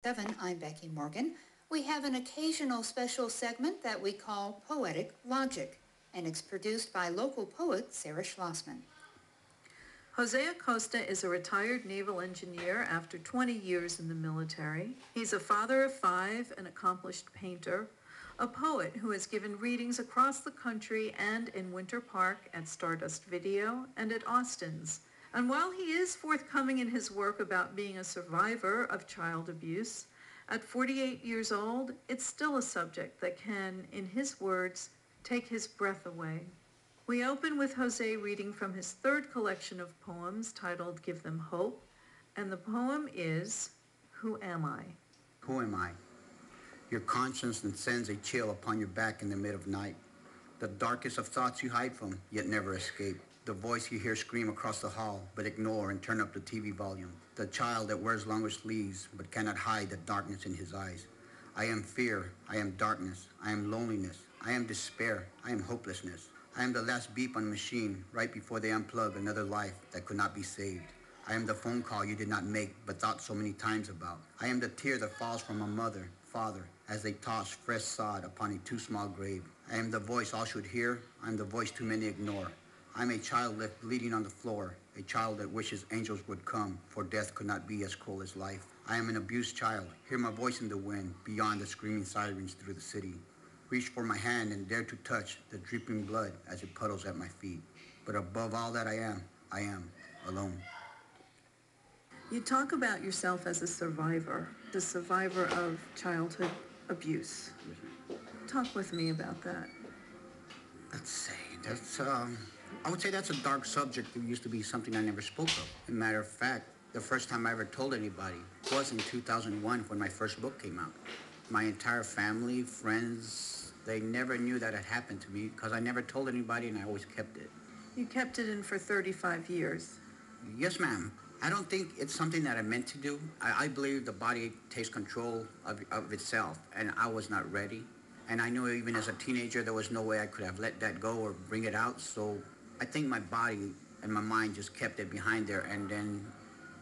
7, I'm Becky Morgan. We have an occasional special segment that we call Poetic Logic, and it's produced by local poet Sarah Schlossman. Jose Acosta is a retired naval engineer after 20 years in the military. He's a father of 5, an accomplished painter, a poet who has given readings across the country and in Winter Park at Stardust Video and at Austin's. And while he is forthcoming in his work about being a survivor of child abuse, at 48 years old, it's still a subject that can, in his words, take his breath away. We open with Jose reading from his 3rd collection of poems titled Give Them Hope, and the poem is, Who Am I? Who am I? Your conscience that sends a chill upon your back in the mid of night. The darkest of thoughts you hide from, yet never escape. The voice you hear scream across the hall, but ignore and turn up the TV volume. The child that wears longer sleeves, but cannot hide the darkness in his eyes. I am fear, I am darkness, I am loneliness, I am despair, I am hopelessness. I am the last beep on the machine, right before they unplug another life that could not be saved. I am the phone call you did not make, but thought so many times about. I am the tear that falls from a mother, father, as they toss fresh sod upon a too small grave. I am the voice all should hear, I am the voice too many ignore. I am a child left bleeding on the floor, a child that wishes angels would come, for death could not be as cruel as life. I am an abused child, hear my voice in the wind, beyond the screaming sirens through the city. Reach for my hand and dare to touch the dripping blood as it puddles at my feet. But above all that I am alone. You talk about yourself as a survivor, the survivor of childhood abuse. Talk with me about that. Let's see, I would say that's a dark subject that used to be something I never spoke of. As a matter of fact, the first time I ever told anybody was in 2001 when my first book came out. My entire family, friends, they never knew that had happened to me because I never told anybody and I always kept it. You kept it in for 35 years. Yes, ma'am. I don't think it's something that I meant to do. I believe the body takes control of itself, and I was not ready. And I knew even as a teenager there was no way I could have let that go or bring it out. So I think my body and my mind just kept it behind there, and then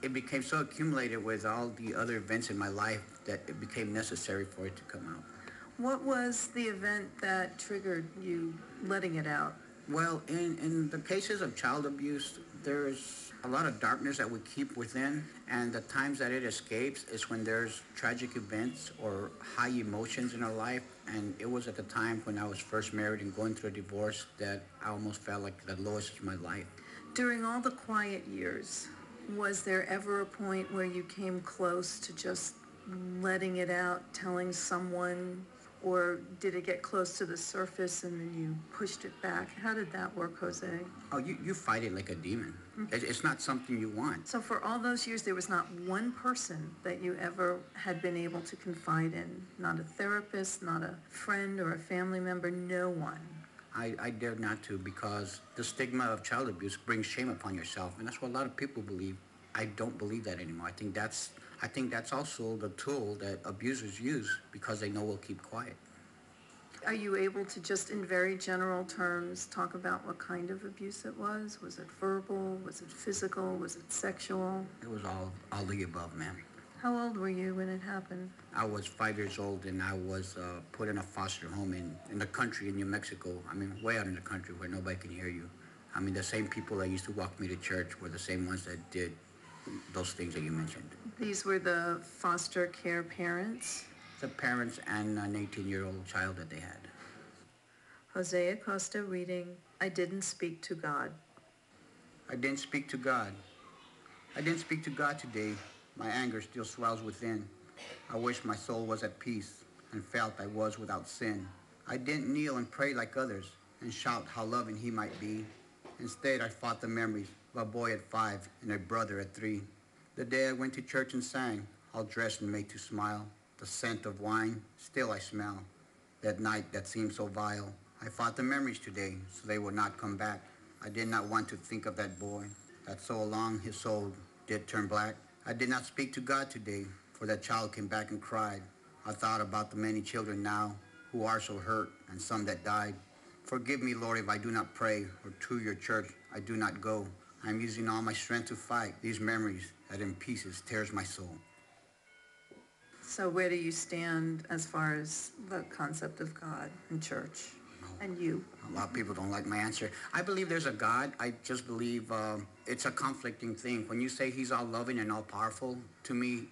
it became so accumulated with all the other events in my life that it became necessary for it to come out. What was the event that triggered you letting it out? Well, in the cases of child abuse, there's a lot of darkness that we keep within, and the times that it escapes is when there's tragic events or high emotions in our life. And it was at the time when I was first married and going through a divorce that I almost felt like the lowest of my life. During all the quiet years, was there ever a point where you came close to just letting it out, telling someone, or did it get close to the surface and then you pushed it back? How did that work, Jose? Oh, you fight it like a demon. It's not something you want. So for all those years, there was not one person that you ever had been able to confide in? Not a therapist, not a friend or a family member, no one? I dare not to, because the stigma of child abuse brings shame upon yourself, and that's what a lot of people believe. I don't believe that anymore. I think that's also the tool that abusers use because they know we'll keep quiet. Are you able to just in very general terms talk about what kind of abuse it was? Was it verbal? Was it physical? Was it sexual? It was all the above, ma'am. How old were you when it happened? I was 5 years old, and I was put in a foster home in the country in New Mexico. I mean, way out in the country where nobody can hear you. I mean, the same people that used to walk me to church were the same ones that did those things that you mentioned. These were the foster care parents? The parents and an 18-year-old child that they had. Jose Acosta reading, I didn't speak to God. I didn't speak to God. I didn't speak to God today. My anger still swells within. I wish my soul was at peace and felt I was without sin. I didn't kneel and pray like others and shout how loving he might be. Instead, I fought the memories of a boy at 5 and a brother at 3. The day I went to church and sang, all dressed and made to smile. The scent of wine, still I smell. That night that seemed so vile. I fought the memories today, so they would not come back. I did not want to think of that boy, that so long his soul did turn black. I did not speak to God today, for that child came back and cried. I thought about the many children now who are so hurt and some that died. Forgive me, Lord, if I do not pray, or to your church I do not go. I am using all my strength to fight these memories that in pieces tears my soul. So where do you stand as far as the concept of God and church and you? A lot of people don't like my answer. I believe there's a God. I just believe it's a conflicting thing. When you say he's all loving and all powerful, to me,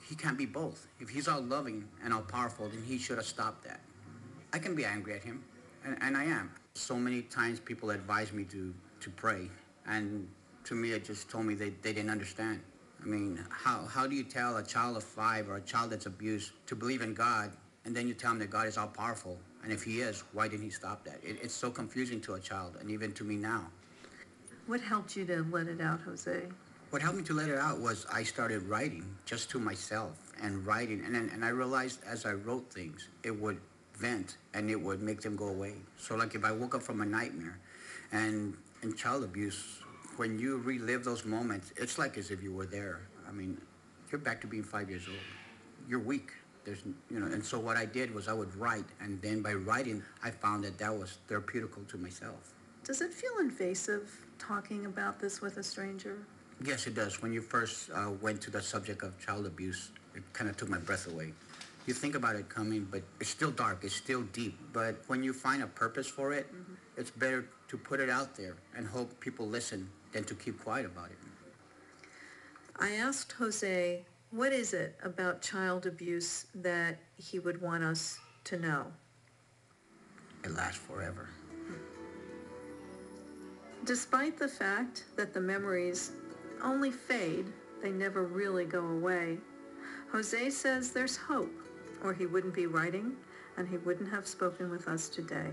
he can't be both. If he's all loving and all powerful, then he should have stopped that. I can be angry at him, and I am. So many times people advise me to pray, and to me it just told me they didn't understand. I mean, how do you tell a child of 5 or a child that's abused to believe in God, and then you tell him that God is all powerful? And if he is, why didn't he stop that? It's so confusing to a child, and even to me now. What helped you to let it out, Jose? What helped me to let it out was I started writing just to myself and writing. And I realized as I wrote things, it would vent and it would make them go away. So like if I woke up from a nightmare and in child abuse, when you relive those moments, it's like as if you were there. I mean, you're back to being 5 years old. You're weak. And so what I did was I would write, and then by writing, I found that was therapeutical to myself. Does it feel invasive talking about this with a stranger? Yes, it does. When you first went to the subject of child abuse, it kind of took my breath away. You think about it coming, but it's still dark, it's still deep. But when you find a purpose for it, it's better to put it out there and hope people listen than to keep quiet about it. I asked Jose, what is it about child abuse that he would want us to know? It lasts forever. Despite the fact that the memories only fade, they never really go away, Jose says there's hope, or he wouldn't be writing and he wouldn't have spoken with us today.